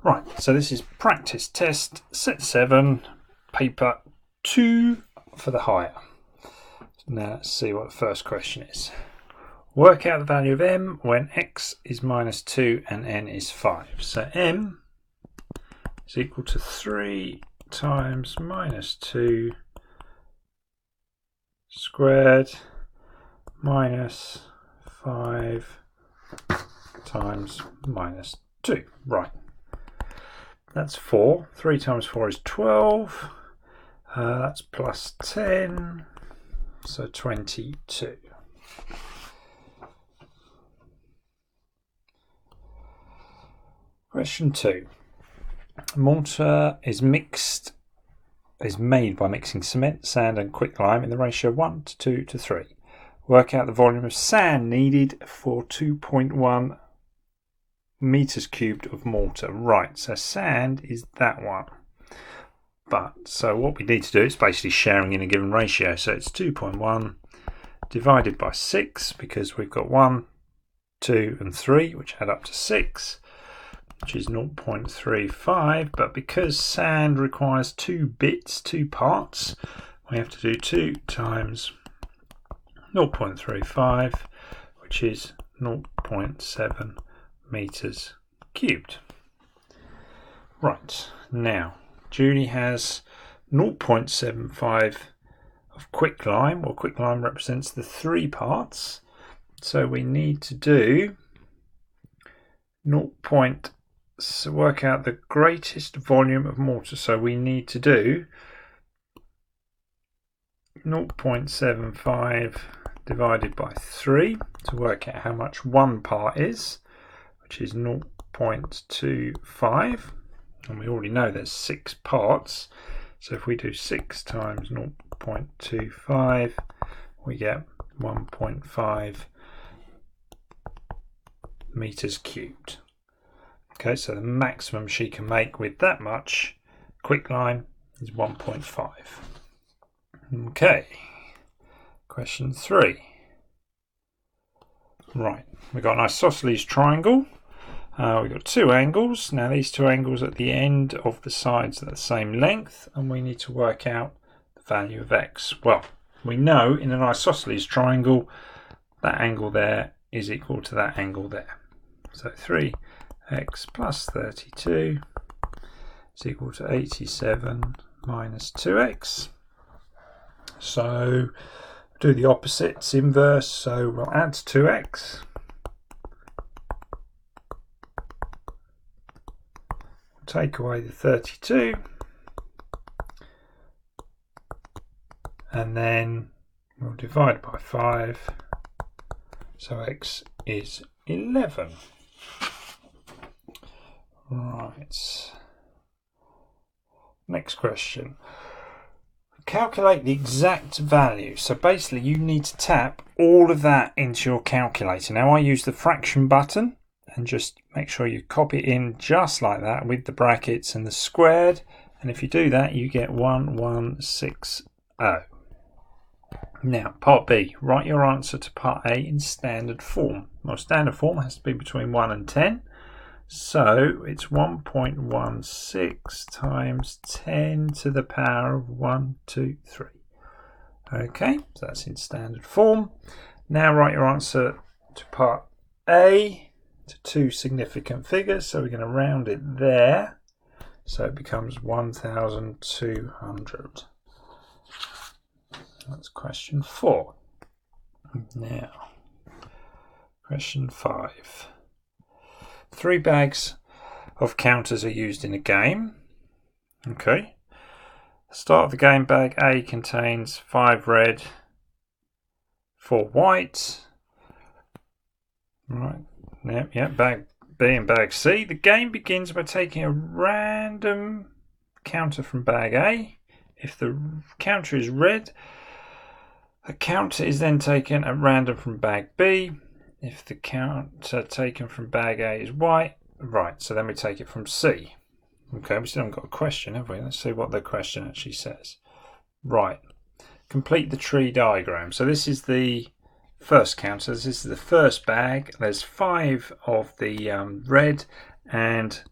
Right, so this is practice test set 7, paper 2 for the higher. Now let's see what the first question is. Work out the value of m when x is minus 2 and n is 5. So m is equal to 3 times minus 2 squared minus 5 times minus 2. Right. That's 4. 3 times 4 is 12. That's plus 10. So 22. Question 2. Mortar is made by mixing cement, sand and quicklime in the ratio 1 to 2 to 3. Work out the volume of sand needed for 2.1 meters cubed of mortar. Right, so sand is that one. But so what we need to do is basically sharing in a given ratio. So it's 2.1 divided by 6 because we've got 1, 2 and 3 which add up to 6, which is 0.35. But because sand requires 2 parts, we have to do 2 times 0.35, which is 0.7 meters cubed. Right, now Julie has 0.75 of quicklime, or quicklime represents the 3 parts, so we need to do work out the greatest volume of mortar, so we need to do 0.75 divided by 3 to work out how much 1 part is, which is 0.25, and we already know there's 6 parts, so if we do 6 times 0.25 we get 1.5 meters cubed. Okay, so the maximum she can make with that much quicklime is 1.5. Okay, question 3. Right, we've got an isosceles triangle. We've got 2 angles. Now these 2 angles at the end of the sides are the same length, and we need to work out the value of x. Well, we know in an isosceles triangle that angle there is equal to that angle there. So 3x plus 32 is equal to 87 minus 2x. So do the opposite, it's inverse, so we'll add 2x. Take away the 32, and then we'll divide by 5, so x is 11. Right, next question. Calculate the exact value. So basically you need to tap all of that into your calculator. Now I use the fraction button, and just make sure you copy it in just like that with the brackets and the squared, and if you do that you get 1160. Now part B, write your answer to part A in standard form. Well, standard form has to be between 1 and 10, so it's 1.16 times 10 to the power of 1, 2, 3. Okay, so that's in standard form. Now write your answer to part A to 2 significant figures, so we're going to round it there, so it becomes 1200. That's question 4. Now question 5. 3 bags of counters are used in a game. Okay, the start of the game, bag A contains 5 red, 4 white. Right. Yeah, bag B and bag C. The game begins by taking a random counter from bag A. If the counter is red, a counter is then taken at random from bag B. If the counter taken from bag A is white, right, so then we take it from C. Okay, we still haven't got a question, have we? Let's see what the question actually says. Right, complete the tree diagram. So this is the first counter. This is the first bag. There's 5 of the red and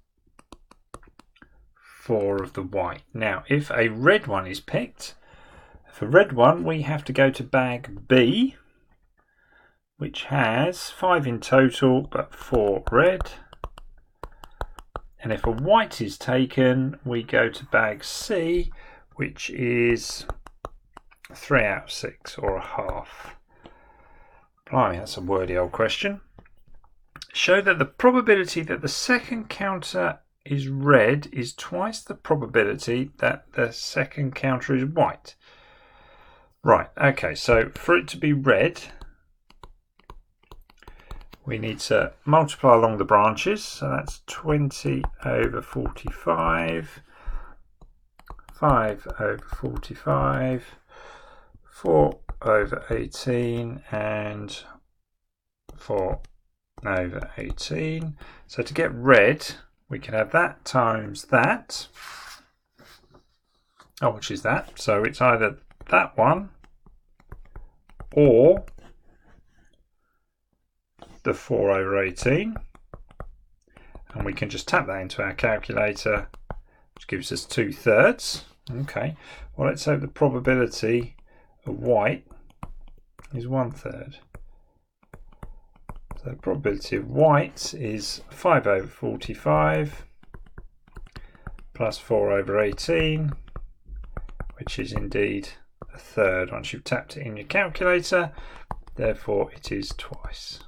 4 of the white. Now, if a red one is picked, for red one, we have to go to bag B, which has 5 in total, but 4 red. And if a white is taken, we go to bag C, which is 3 out of 6, or a half. Blimey, that's a wordy old question. Show that the probability that the second counter is red is twice the probability that the second counter is white. Right, okay, so for it to be red, we need to multiply along the branches. So that's 20 over 45, 5 over 45, 4 over 18, and 4 over 18. So to get red, we can have that times that. Oh, which is that? So it's either that one or the 4 over 18. And we can just tap that into our calculator, which gives us 2/3. Okay, well, let's hope the probability of white is 1/3. So the probability of white is 5 over 45 plus 4 over 18, which is indeed a third once you've tapped it in your calculator. Therefore, it is twice.